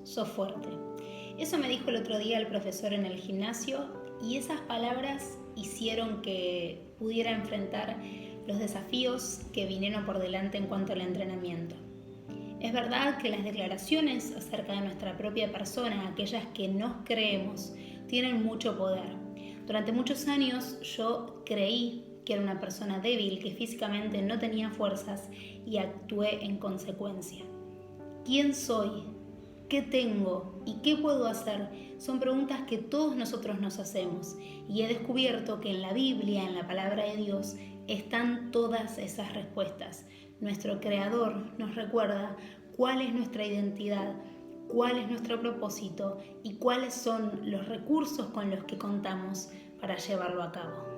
sos fuerte. Eso me dijo el otro día el profesor en el gimnasio y esas palabras hicieron que pudiera enfrentar los desafíos que vinieron por delante en cuanto al entrenamiento. Es verdad que las declaraciones acerca de nuestra propia persona, aquellas que nos creemos, tienen mucho poder. Durante muchos años yo creí que era una persona débil, que físicamente no tenía fuerzas y actué en consecuencia. ¿Quién soy? ¿Qué tengo? ¿Y qué puedo hacer? Son preguntas que todos nosotros nos hacemos y he descubierto que en la Biblia, en la palabra de Dios, están todas esas respuestas. Nuestro Creador nos recuerda cuál es nuestra identidad, cuál es nuestro propósito y cuáles son los recursos con los que contamos para llevarlo a cabo.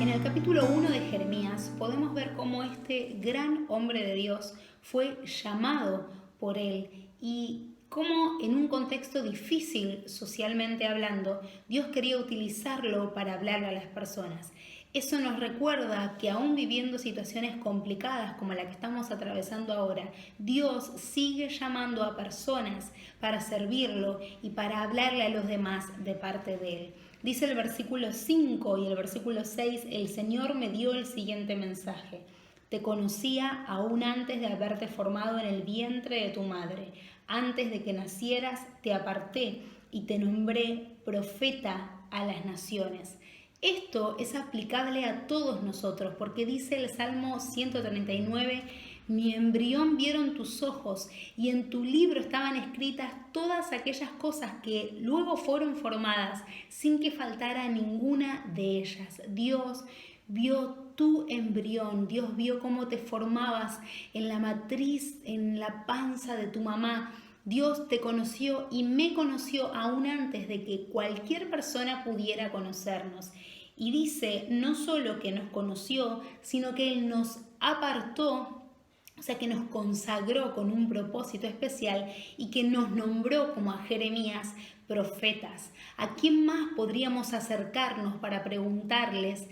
En el capítulo 1 de Jeremías podemos ver cómo este gran hombre de Dios fue llamado por él y cómo en un contexto difícil socialmente hablando, Dios quería utilizarlo para hablarle a las personas. Eso nos recuerda que aún viviendo situaciones complicadas como la que estamos atravesando ahora, Dios sigue llamando a personas para servirlo y para hablarle a los demás de parte de él. Dice el versículo 5 y el versículo 6, el Señor me dio el siguiente mensaje. Te conocía aún antes de haberte formado en el vientre de tu madre. Antes de que nacieras te aparté y te nombré profeta a las naciones. Esto es aplicable a todos nosotros porque dice el Salmo 139, mi embrión vieron tus ojos y en tu libro estaban escritas todas aquellas cosas que luego fueron formadas sin que faltara ninguna de ellas. Dios vio tu embrión, Dios vio cómo te formabas en la matriz, en la panza de tu mamá. Dios te conoció y me conoció aún antes de que cualquier persona pudiera conocernos. Y dice, no solo que nos conoció, sino que Él nos apartó, o sea que nos consagró con un propósito especial y que nos nombró como a Jeremías profetas. ¿A quién más podríamos acercarnos para preguntarles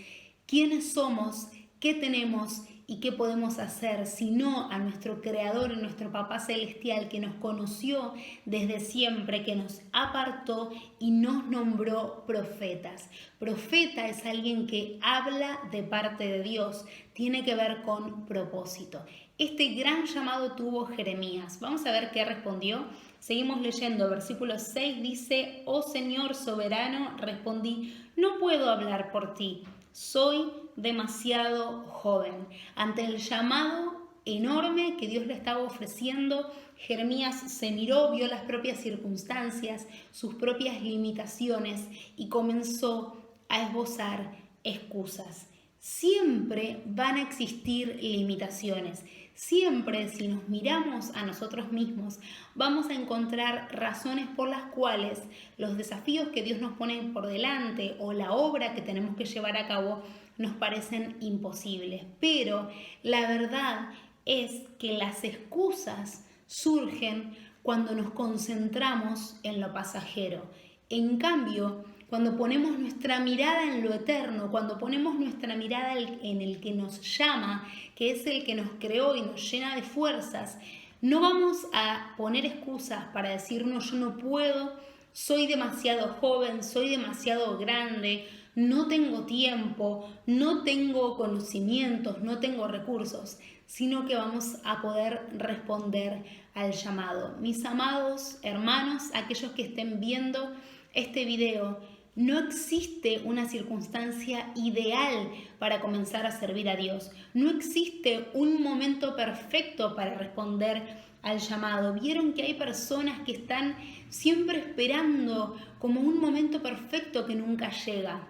quiénes somos, qué tenemos y qué podemos hacer, sino a nuestro Creador, nuestro Papá Celestial, que nos conoció desde siempre, que nos apartó y nos nombró profetas? Profeta es alguien que habla de parte de Dios, tiene que ver con propósito. Este gran llamado tuvo Jeremías. Vamos a ver qué respondió. Seguimos leyendo, versículo 6 dice, oh Señor soberano, respondí, no puedo hablar por ti. Soy demasiado joven. Ante el llamado enorme que Dios le estaba ofreciendo, Jeremías se miró, vio las propias circunstancias, sus propias limitaciones y comenzó a esbozar excusas. Siempre van a existir limitaciones. Siempre, si nos miramos a nosotros mismos, vamos a encontrar razones por las cuales los desafíos que Dios nos pone por delante o la obra que tenemos que llevar a cabo nos parecen imposibles. Pero la verdad es que las excusas surgen cuando nos concentramos en lo pasajero. En cambio, cuando ponemos nuestra mirada en lo eterno, cuando ponemos nuestra mirada en el que nos llama, que es el que nos creó y nos llena de fuerzas, no vamos a poner excusas para decir, no, yo no puedo, soy demasiado joven, soy demasiado grande, no tengo tiempo, no tengo conocimientos, no tengo recursos, sino que vamos a poder responder al llamado. Mis amados hermanos, aquellos que estén viendo este video, no existe una circunstancia ideal para comenzar a servir a Dios. No existe un momento perfecto para responder al llamado. Vieron que hay personas que están siempre esperando como un momento perfecto que nunca llega.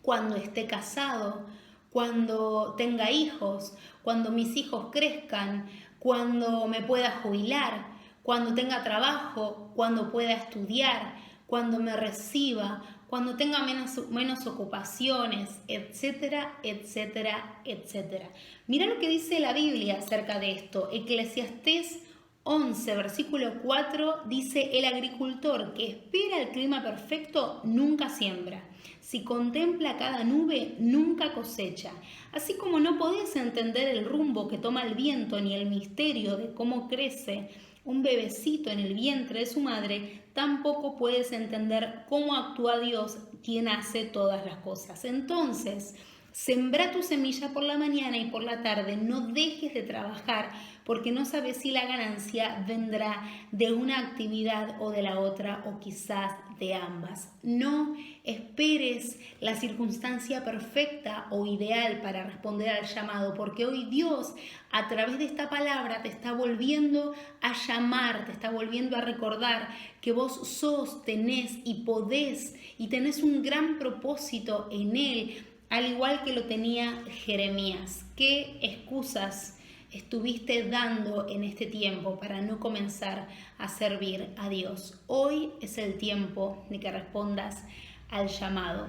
Cuando esté casado, cuando tenga hijos, cuando mis hijos crezcan, cuando me pueda jubilar, cuando tenga trabajo, cuando pueda estudiar, cuando me reciba, cuando tenga menos ocupaciones, etcétera, etcétera, etcétera. Mirá lo que dice la Biblia acerca de esto. Eclesiastés 11, versículo 4, dice: el agricultor que espera el clima perfecto nunca siembra. Si contempla cada nube, nunca cosecha. Así como no podés entender el rumbo que toma el viento ni el misterio de cómo crece un bebecito en el vientre de su madre, tampoco puedes entender cómo actúa Dios, quien hace todas las cosas. Entonces, sembra tu semilla por la mañana y por la tarde, no dejes de trabajar, porque no sabes si la ganancia vendrá de una actividad o de la otra, o quizás de ambas. No esperes la circunstancia perfecta o ideal para responder al llamado, porque hoy Dios, a través de esta palabra, te está volviendo a llamar, te está volviendo a recordar que vos sos, tenés y podés, y tenés un gran propósito en Él, al igual que lo tenía Jeremías. ¿Qué excusas estuviste dando en este tiempo para no comenzar a servir a Dios? Hoy es el tiempo de que respondas al llamado,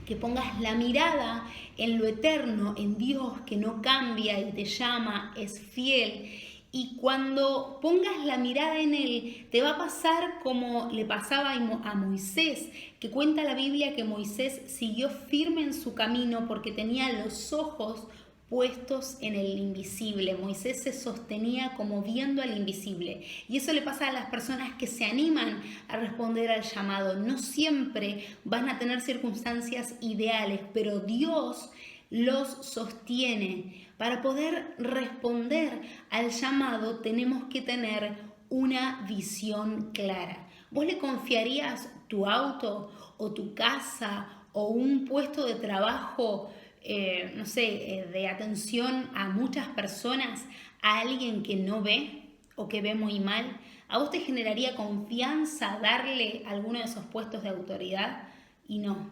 que pongas la mirada en lo eterno, en Dios que no cambia y te llama, es fiel. Y cuando pongas la mirada en Él, te va a pasar como le pasaba a Moisés, que cuenta la Biblia que Moisés siguió firme en su camino porque tenía los ojos puestos en el invisible. Moisés se sostenía como viendo al invisible. Y eso le pasa a las personas que se animan a responder al llamado. No siempre van a tener circunstancias ideales, pero Dios los sostiene. Para poder responder al llamado tenemos que tener una visión clara. ¿Vos le confiarías tu auto o tu casa o un puesto de trabajo, de atención a muchas personas, a alguien que no ve o que ve muy mal? ¿A vos te generaría confianza darle alguno de esos puestos de autoridad? Y no.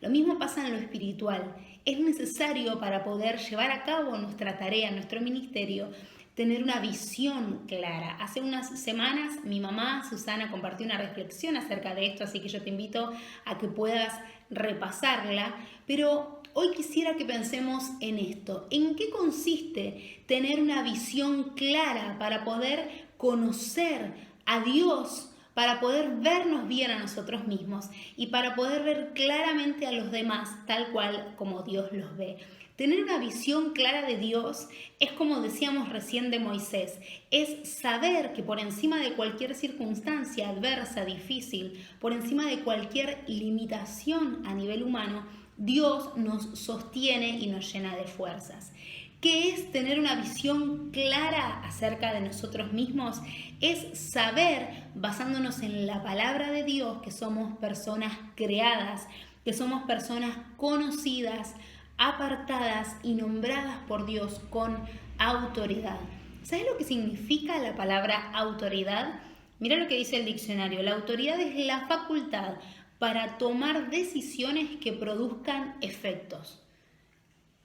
Lo mismo pasa en lo espiritual. Es necesario, para poder llevar a cabo nuestra tarea, nuestro ministerio, tener una visión clara. Hace unas semanas mi mamá Susana compartió una reflexión acerca de esto, así que yo te invito a que puedas repasarla, pero hoy quisiera que pensemos en esto. ¿En qué consiste tener una visión clara para poder conocer a Dios, para poder vernos bien a nosotros mismos y para poder ver claramente a los demás tal cual como Dios los ve? Tener una visión clara de Dios es, como decíamos recién de Moisés, es saber que por encima de cualquier circunstancia adversa, difícil, por encima de cualquier limitación a nivel humano, Dios nos sostiene y nos llena de fuerzas. ¿Qué es tener una visión clara acerca de nosotros mismos? Es saber, basándonos en la palabra de Dios, que somos personas creadas, que somos personas conocidas, apartadas y nombradas por Dios con autoridad. ¿Sabes lo que significa la palabra autoridad? Mira lo que dice el diccionario. La autoridad es la facultad para tomar decisiones que produzcan efectos.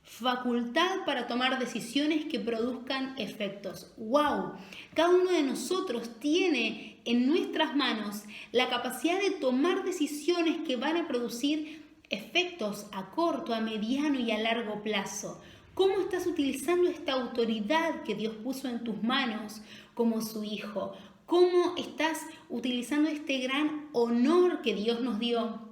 Facultad para tomar decisiones que produzcan efectos. ¡Wow! Cada uno de nosotros tiene en nuestras manos la capacidad de tomar decisiones que van a producir efectos a corto, a mediano y a largo plazo. ¿Cómo estás utilizando esta autoridad que Dios puso en tus manos como su hijo? ¿Cómo estás utilizando este gran honor que Dios nos dio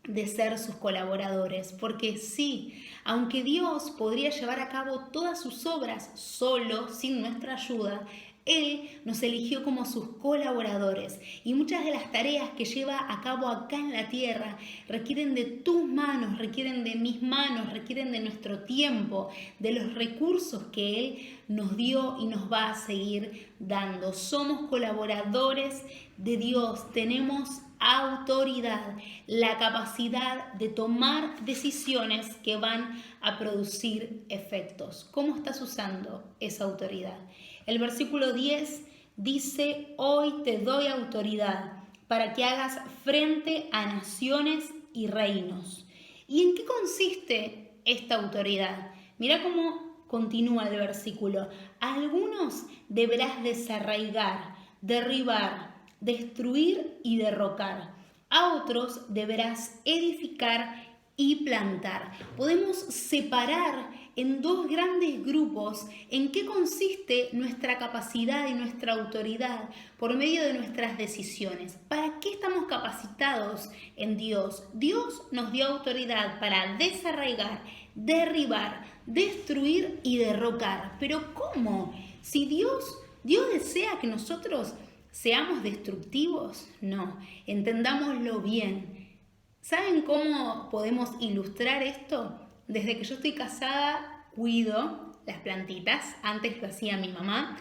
de ser sus colaboradores? Porque sí, aunque Dios podría llevar a cabo todas sus obras solo, sin nuestra ayuda, Él nos eligió como sus colaboradores, y muchas de las tareas que lleva a cabo acá en la tierra requieren de tus manos, requieren de mis manos, requieren de nuestro tiempo, de los recursos que Él nos dio y nos va a seguir dando. Somos colaboradores de Dios, tenemos autoridad, la capacidad de tomar decisiones que van a producir efectos. ¿Cómo estás usando esa autoridad? El versículo 10 dice: hoy te doy autoridad para que hagas frente a naciones y reinos. ¿Y en qué consiste esta autoridad? Mira cómo continúa el versículo. A algunos deberás desarraigar, derribar, destruir y derrocar. A otros deberás edificar y plantar. Podemos separar en dos grandes grupos en qué consiste nuestra capacidad y nuestra autoridad por medio de nuestras decisiones. ¿Para qué estamos capacitados en Dios? Dios nos dio autoridad para desarraigar, derribar, destruir y derrocar. ¿Pero cómo? Si Dios desea que nosotros seamos destructivos, no, entendámoslo bien. ¿Saben cómo podemos ilustrar esto? Desde que yo estoy casada, cuido las plantitas. Antes lo hacía mi mamá.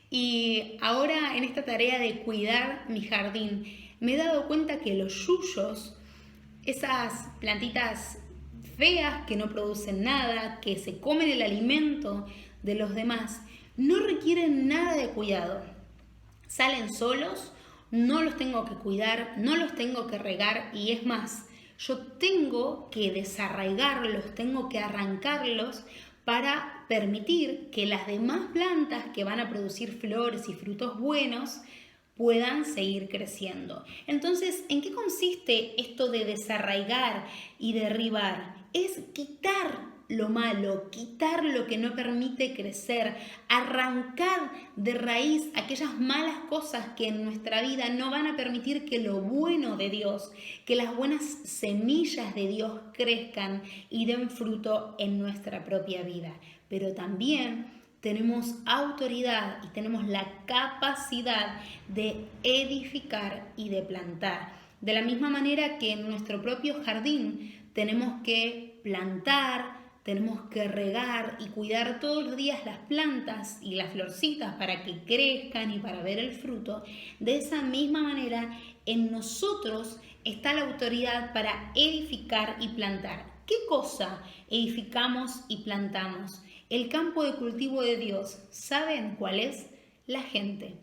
Y ahora en esta tarea de cuidar mi jardín, me he dado cuenta que los yuyos, esas plantitas feas que no producen nada, que se comen el alimento de los demás, no requieren nada de cuidado. Salen solos, no los tengo que cuidar, no los tengo que regar y es más, yo tengo que desarraigarlos, tengo que arrancarlos para permitir que las demás plantas que van a producir flores y frutos buenos puedan seguir creciendo. Entonces, ¿en qué consiste esto de desarraigar y derribar? Es quitar lo malo, quitar lo que no permite crecer, arrancar de raíz aquellas malas cosas que en nuestra vida no van a permitir que lo bueno de Dios, que las buenas semillas de Dios crezcan y den fruto en nuestra propia vida. Pero también tenemos autoridad y tenemos la capacidad de edificar y de plantar. De la misma manera que en nuestro propio jardín tenemos que plantar, tenemos que regar y cuidar todos los días las plantas y las florcitas para que crezcan y para ver el fruto. De esa misma manera, en nosotros está la autoridad para edificar y plantar. ¿Qué cosa edificamos y plantamos? El campo de cultivo de Dios. ¿Saben cuál es? La gente,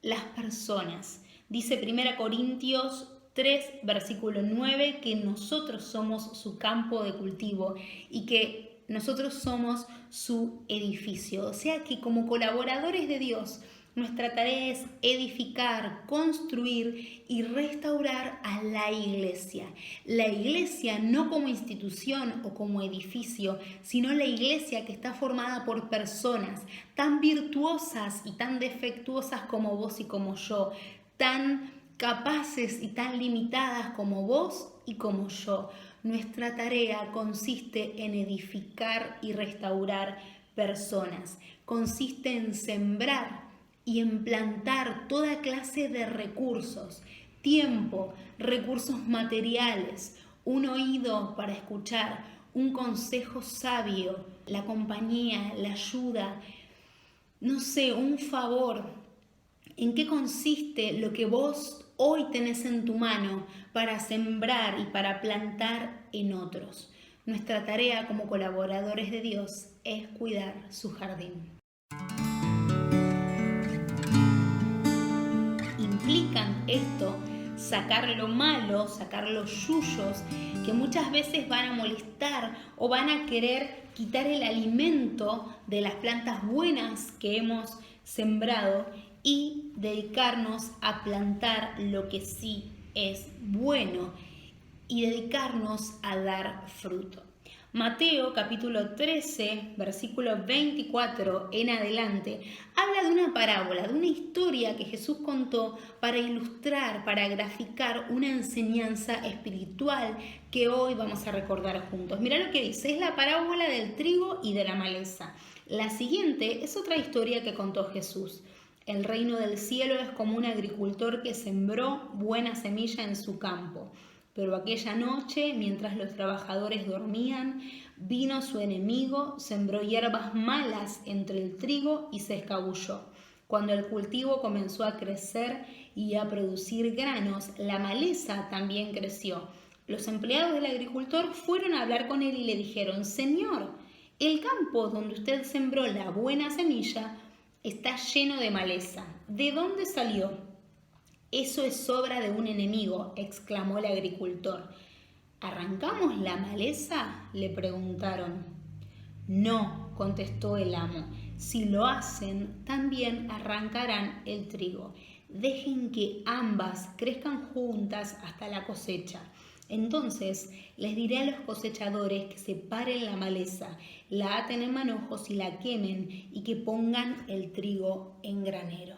las personas. Dice 1 Corintios 3, versículo 9, que nosotros somos su campo de cultivo y que nosotros somos su edificio. O sea que como colaboradores de Dios, nuestra tarea es edificar, construir y restaurar a la iglesia. La iglesia no como institución o como edificio, sino la iglesia que está formada por personas tan virtuosas y tan defectuosas como vos y como yo, tan capaces y tan limitadas como vos y como yo. Nuestra tarea consiste en edificar y restaurar personas. Consiste en sembrar y en plantar toda clase de recursos, tiempo, recursos materiales, un oído para escuchar, un consejo sabio, la compañía, la ayuda, no sé, un favor. ¿En qué consiste lo que vos hoy tenés en tu mano para sembrar y para plantar en otros? Nuestra tarea como colaboradores de Dios es cuidar su jardín. Implican esto sacar lo malo, sacar los yuyos que muchas veces van a molestar o van a querer quitar el alimento de las plantas buenas que hemos sembrado y dedicarnos a plantar lo que sí es bueno y dedicarnos a dar fruto. Mateo capítulo 13, versículo 24 en adelante, habla de una parábola, de una historia que Jesús contó para ilustrar, para graficar una enseñanza espiritual que hoy vamos a recordar juntos. Mirá lo que dice, es la parábola del trigo y de la maleza. La siguiente es otra historia que contó Jesús. El reino del cielo es como un agricultor que sembró buena semilla en su campo. Pero aquella noche, mientras los trabajadores dormían, vino su enemigo, sembró hierbas malas entre el trigo y se escabulló. Cuando el cultivo comenzó a crecer y a producir granos, la maleza también creció. Los empleados del agricultor fueron a hablar con él y le dijeron: «Señor, el campo donde usted sembró la buena semilla está lleno de maleza. ¿De dónde salió?». «Eso es obra de un enemigo», exclamó el agricultor. «¿Arrancamos la maleza?», le preguntaron. «No», contestó el amo, «si lo hacen, también arrancarán el trigo. Dejen que ambas crezcan juntas hasta la cosecha. Entonces les diré a los cosechadores que separen la maleza, la aten en manojos y la quemen, y que pongan el trigo en granero.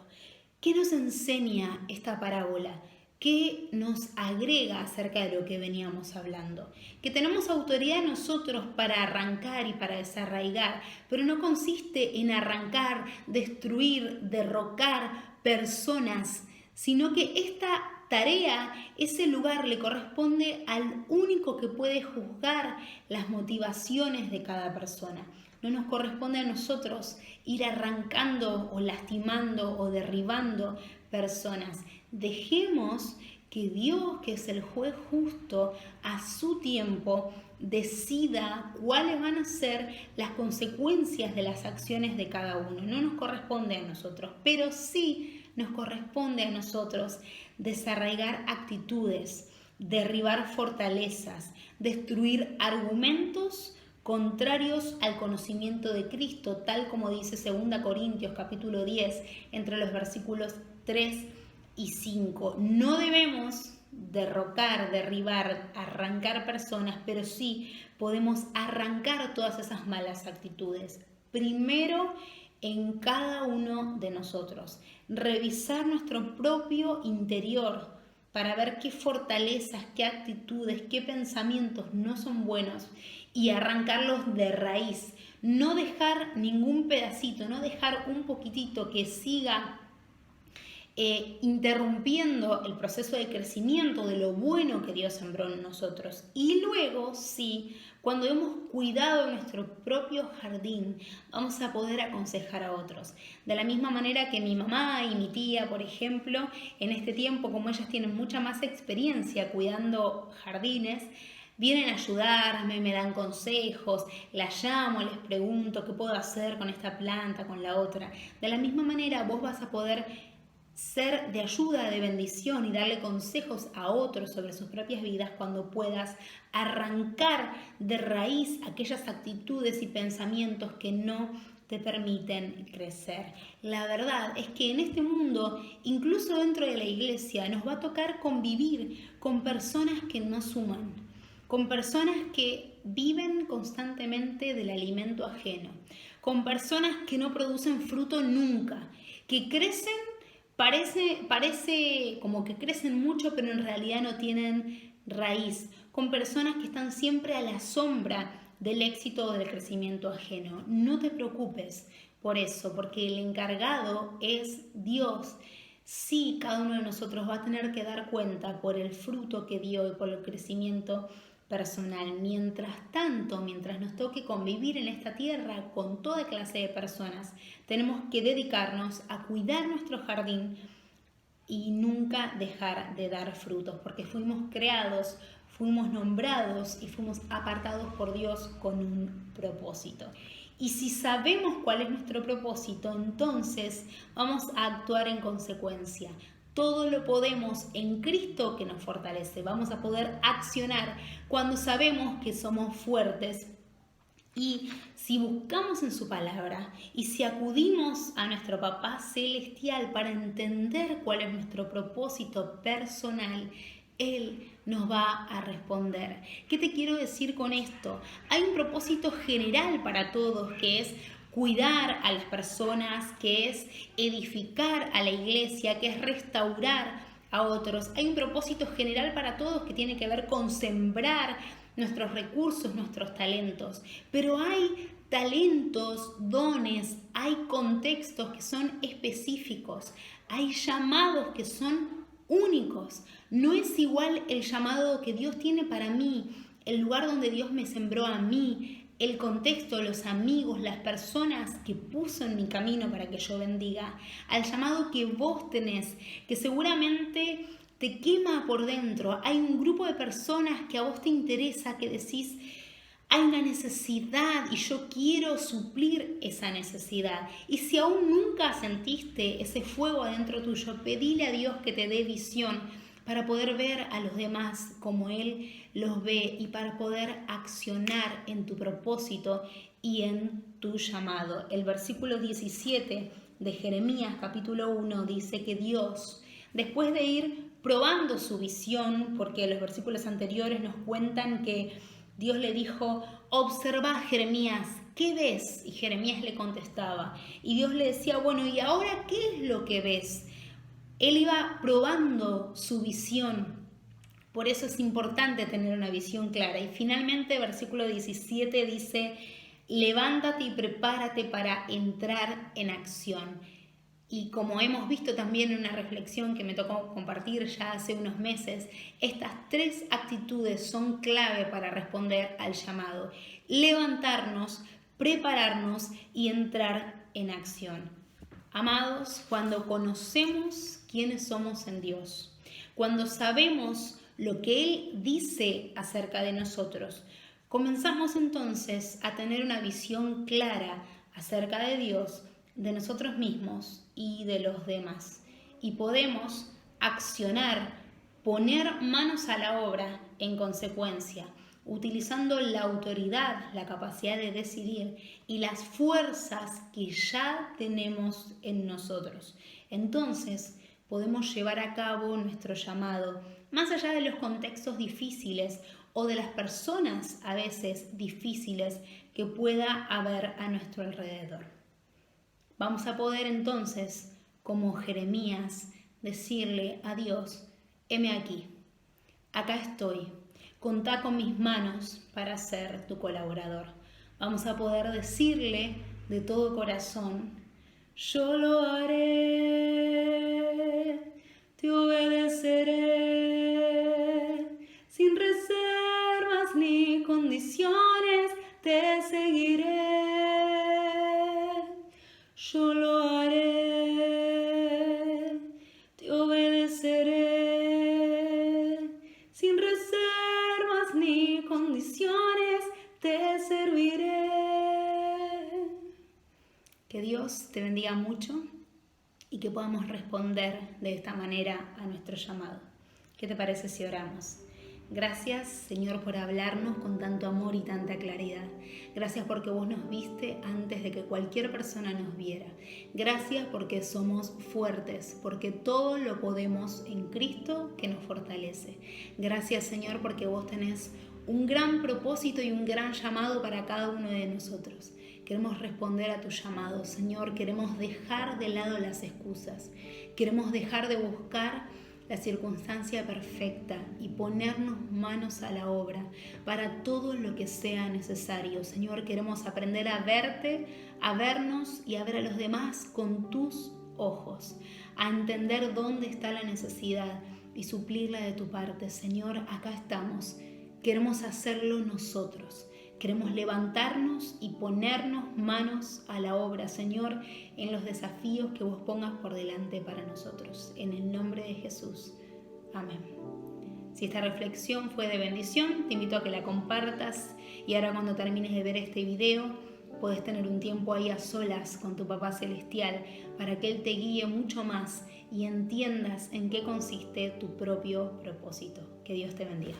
¿Qué nos enseña esta parábola? ¿Qué nos agrega acerca de lo que veníamos hablando? Que tenemos autoridad nosotros para arrancar y para desarraigar, pero no consiste en arrancar, destruir, derrocar personas, sino que esta tarea, ese lugar le corresponde al único que puede juzgar las motivaciones de cada persona. No nos corresponde a nosotros ir arrancando o lastimando o derribando personas. Dejemos que Dios, que es el juez justo, a su tiempo decida cuáles van a ser las consecuencias de las acciones de cada uno. No nos corresponde a nosotros, pero sí nos corresponde a nosotros desarraigar actitudes, derribar fortalezas, destruir argumentos contrarios al conocimiento de Cristo, tal como dice 2 Corintios capítulo 10, entre los versículos 3 y 5. No debemos derrocar, derribar, arrancar personas, pero sí podemos arrancar todas esas malas actitudes. Primero, en cada uno de nosotros, revisar nuestro propio interior para ver qué fortalezas, qué actitudes, qué pensamientos no son buenos y arrancarlos de raíz. No dejar ningún pedacito, no dejar un poquitito que siga interrumpiendo el proceso de crecimiento de lo bueno que Dios sembró en nosotros. Y luego, sí, cuando hemos cuidado nuestro propio jardín, vamos a poder aconsejar a otros. De la misma manera que mi mamá y mi tía, por ejemplo, en este tiempo, como ellas tienen mucha más experiencia cuidando jardines, vienen a ayudarme, me dan consejos, las llamo, les pregunto qué puedo hacer con esta planta, con la otra. De la misma manera, vos vas a poder ser de ayuda, de bendición y darle consejos a otros sobre sus propias vidas cuando puedas arrancar de raíz aquellas actitudes y pensamientos que no te permiten crecer. La verdad es que en este mundo, incluso dentro de la iglesia, nos va a tocar convivir con personas que no suman, con personas que viven constantemente del alimento ajeno, con personas que no producen fruto nunca, que crecen. Parece como que crecen mucho, pero en realidad no tienen raíz, con personas que están siempre a la sombra del éxito o del crecimiento ajeno. No te preocupes por eso, porque el encargado es Dios. Sí, cada uno de nosotros va a tener que dar cuenta por el fruto que dio y por el crecimiento personal. Mientras tanto, mientras nos toque convivir en esta tierra con toda clase de personas, tenemos que dedicarnos a cuidar nuestro jardín y nunca dejar de dar frutos, porque fuimos creados, fuimos nombrados y fuimos apartados por Dios con un propósito. Y si sabemos cuál es nuestro propósito, entonces vamos a actuar en consecuencia. Todo lo podemos en Cristo que nos fortalece. Vamos a poder accionar cuando sabemos que somos fuertes. Y si buscamos en su palabra y si acudimos a nuestro Papá Celestial para entender cuál es nuestro propósito personal, Él nos va a responder. ¿Qué te quiero decir con esto? Hay un propósito general para todos, que es cuidar a las personas, que es edificar a la iglesia, que es restaurar a otros. Hay un propósito general para todos que tiene que ver con sembrar nuestros recursos, nuestros talentos. Pero hay talentos, dones, hay contextos que son específicos, hay llamados que son únicos. No es igual el llamado que Dios tiene para mí, el lugar donde Dios me sembró a mí, el contexto, los amigos, las personas que puso en mi camino para que yo bendiga, al llamado que vos tenés, que seguramente te quema por dentro. Hay un grupo de personas que a vos te interesa, que decís, hay una necesidad y yo quiero suplir esa necesidad. Y si aún nunca sentiste ese fuego adentro tuyo, pedile a Dios que te dé visión para poder ver a los demás como Él los ve y para poder accionar en tu propósito y en tu llamado. El versículo 17 de Jeremías capítulo 1 dice que Dios, después de ir probando su visión, porque los versículos anteriores nos cuentan que Dios le dijo: observa, Jeremías, ¿qué ves? Y Jeremías le contestaba. Y Dios le decía: bueno, ¿y ahora qué es lo que ves? Él iba probando su visión. Por eso es importante tener una visión clara. Y finalmente, versículo 17 dice: levántate y prepárate para entrar en acción. Y como hemos visto también en una reflexión que me tocó compartir ya hace unos meses, estas 3 actitudes son clave para responder al llamado: levantarnos, prepararnos y entrar en acción. Amados, cuando conocemos quiénes somos en Dios, cuando sabemos lo que Él dice acerca de nosotros, comenzamos entonces a tener una visión clara acerca de Dios, de nosotros mismos y de los demás. Y podemos accionar, poner manos a la obra en consecuencia, utilizando la autoridad, la capacidad de decidir y las fuerzas que ya tenemos en nosotros. Entonces podemos llevar a cabo nuestro llamado, más allá de los contextos difíciles o de las personas a veces difíciles que pueda haber a nuestro alrededor. Vamos a poder entonces, como Jeremías, decirle a Dios: heme aquí, acá estoy, contá con mis manos para ser tu colaborador. Vamos a poder decirle de todo corazón: yo lo haré, te obedeceré, sin reservas ni condiciones te seguiré. Yo lo haré, te obedeceré, sin reservas ni condiciones te serviré. Que Dios te bendiga mucho y que podamos responder de esta manera a nuestro llamado. ¿Qué te parece si oramos? Gracias, Señor, por hablarnos con tanto amor y tanta claridad. Gracias porque vos nos viste antes de que cualquier persona nos viera. Gracias porque somos fuertes, porque todo lo podemos en Cristo que nos fortalece. Gracias, Señor, porque vos tenés un gran propósito y un gran llamado para cada uno de nosotros. Queremos responder a tu llamado, Señor. Queremos dejar de lado las excusas. Queremos dejar de buscar la circunstancia perfecta y ponernos manos a la obra para todo lo que sea necesario. Señor, queremos aprender a verte, a vernos y a ver a los demás con tus ojos, a entender dónde está la necesidad y suplirla de tu parte. Señor, acá estamos. Queremos hacerlo nosotros. Queremos levantarnos y ponernos manos a la obra, Señor, en los desafíos que vos pongas por delante para nosotros. En el nombre de Jesús. Amén. Si esta reflexión fue de bendición, te invito a que la compartas y ahora cuando termines de ver este video, puedes tener un tiempo ahí a solas con tu Papá Celestial para que Él te guíe mucho más y entiendas en qué consiste tu propio propósito. Que Dios te bendiga.